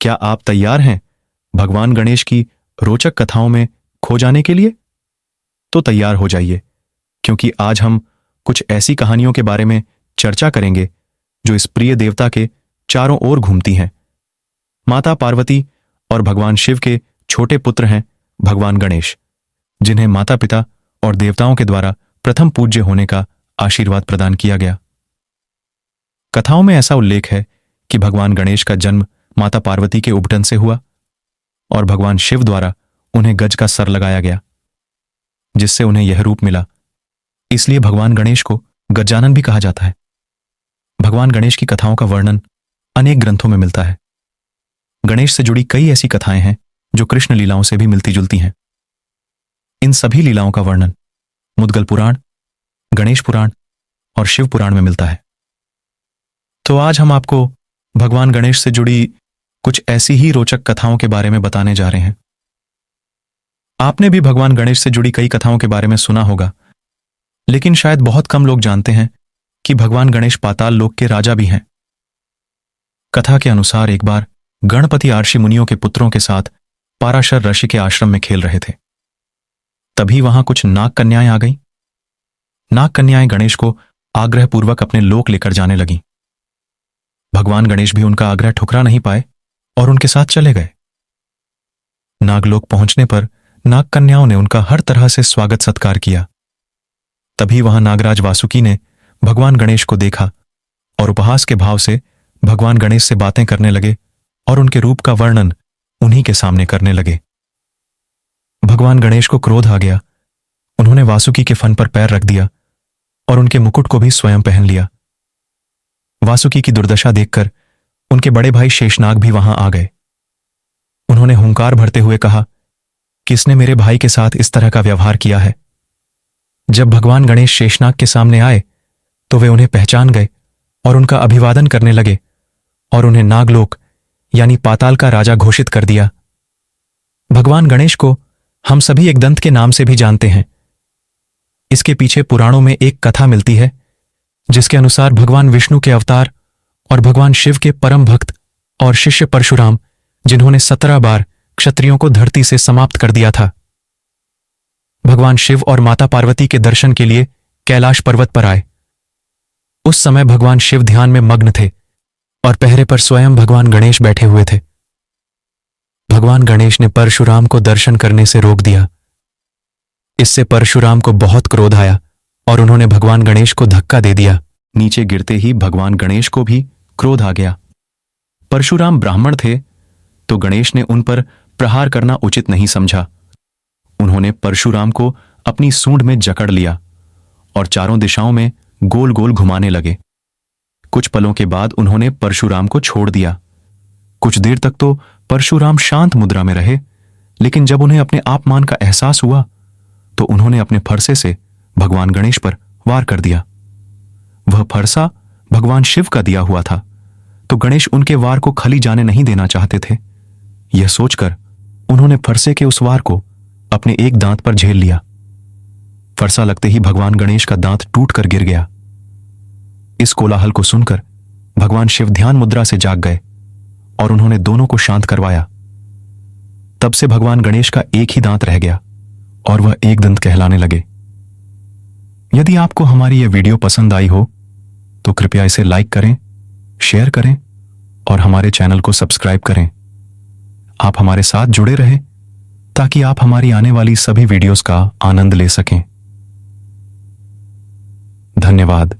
क्या आप तैयार हैं भगवान गणेश की रोचक कथाओं में खो जाने के लिए? तो तैयार हो जाइए, क्योंकि आज हम कुछ ऐसी कहानियों के बारे में चर्चा करेंगे जो इस प्रिय देवता के चारों ओर घूमती हैं। माता पार्वती और भगवान शिव के छोटे पुत्र हैं भगवान गणेश, जिन्हें माता पिता और देवताओं के द्वारा प्रथम पूज्य होने का आशीर्वाद प्रदान किया गया। कथाओं में ऐसा उल्लेख है कि भगवान गणेश का जन्म माता पार्वती के उपटन से हुआ और भगवान शिव द्वारा उन्हें गज का सर लगाया गया, जिससे उन्हें यह रूप मिला। इसलिए भगवान गणेश को गजानन भी कहा जाता है। भगवान गणेश की कथाओं का वर्णन अनेक ग्रंथों में मिलता है। गणेश से जुड़ी कई ऐसी कथाएं हैं जो कृष्ण लीलाओं से भी मिलती जुलती हैं। इन सभी लीलाओं का वर्णन मुद्गल पुराण, गणेश पुराण और शिव पुराण में मिलता है। तो आज हम आपको भगवान गणेश से जुड़ी कुछ ऐसी ही रोचक कथाओं के बारे में बताने जा रहे हैं। आपने भी भगवान गणेश से जुड़ी कई कथाओं के बारे में सुना होगा, लेकिन शायद बहुत कम लोग जानते हैं कि भगवान गणेश पाताल लोक के राजा भी हैं। कथा के अनुसार एक बार गणपति आर्षि मुनियों के पुत्रों के साथ पाराशर ऋषि के आश्रम में खेल रहे थे। तभी वहां कुछ नाग कन्याएं आ गईं। नाग कन्याएं गणेश को आग्रहपूर्वक अपने लोक लेकर जाने लगीं। भगवान गणेश भी उनका आग्रह ठुकरा नहीं पाए और उनके साथ चले गए। नागलोक पहुंचने पर नाग कन्याओं ने उनका हर तरह से स्वागत सत्कार किया। तभी वहां नागराज वासुकी ने भगवान गणेश को देखा और उपहास के भाव से भगवान गणेश से बातें करने लगे और उनके रूप का वर्णन उन्हीं के सामने करने लगे। भगवान गणेश को क्रोध आ गया। उन्होंने वासुकी के फन पर पैर रख दिया और उनके मुकुट को भी स्वयं पहन लिया। वासुकी की दुर्दशा देखकर उनके बड़े भाई शेषनाग भी वहां आ गए। उन्होंने हुंकार भरते हुए कहा, किसने मेरे भाई के साथ इस तरह का व्यवहार किया है? जब भगवान गणेश शेषनाग के सामने आए तो वे उन्हें पहचान गए और उनका अभिवादन करने लगे और उन्हें नागलोक यानी पाताल का राजा घोषित कर दिया। भगवान गणेश को हम सभी एकदंत के नाम से भी जानते हैं। इसके पीछे पुराणों में एक कथा मिलती है जिसके अनुसार भगवान विष्णु के अवतार और भगवान शिव के परम भक्त और शिष्य परशुराम, जिन्होंने 17 बार क्षत्रियों को धरती से समाप्त कर दिया था, भगवान शिव और माता पार्वती के दर्शन के लिए कैलाश पर्वत पर आए। उस समय भगवान शिव ध्यान में मग्न थे और पहरे पर स्वयं भगवान गणेश बैठे हुए थे। भगवान गणेश ने परशुराम को दर्शन करने से रोक दिया। इससे परशुराम को बहुत क्रोध आया और उन्होंने भगवान गणेश को धक्का दे दिया। नीचे गिरते ही भगवान गणेश को भी क्रोध आ गया। परशुराम ब्राह्मण थे, तो गणेश ने उन पर प्रहार करना उचित नहीं समझा। उन्होंने परशुराम को अपनी सूंड में जकड़ लिया और चारों दिशाओं में गोल गोल घुमाने लगे। कुछ पलों के बाद उन्होंने परशुराम को छोड़ दिया। कुछ देर तक तो परशुराम शांत मुद्रा में रहे, लेकिन जब उन्हें अपने आपमान का एहसास हुआ तो उन्होंने अपने फरसे से भगवान गणेश पर वार कर दिया। वह फरसा भगवान शिव का दिया हुआ था, तो गणेश उनके वार को खली जाने नहीं देना चाहते थे। यह सोचकर उन्होंने फरसे के उस वार को अपने एक दांत पर झेल लिया। फरसा लगते ही भगवान गणेश का दांत टूटकर गिर गया। इस कोलाहल को सुनकर भगवान शिव ध्यान मुद्रा से जाग गए और उन्होंने दोनों को शांत करवाया। तब से भगवान गणेश का एक ही दांत रह गया और वह एक दंत कहलाने लगे। यदि आपको हमारी यह वीडियो पसंद आई हो तो कृपया इसे लाइक करें, शेयर करें और हमारे चैनल को सब्सक्राइब करें। आप हमारे साथ जुड़े रहें ताकि आप हमारी आने वाली सभी वीडियोस का आनंद ले सकें। धन्यवाद।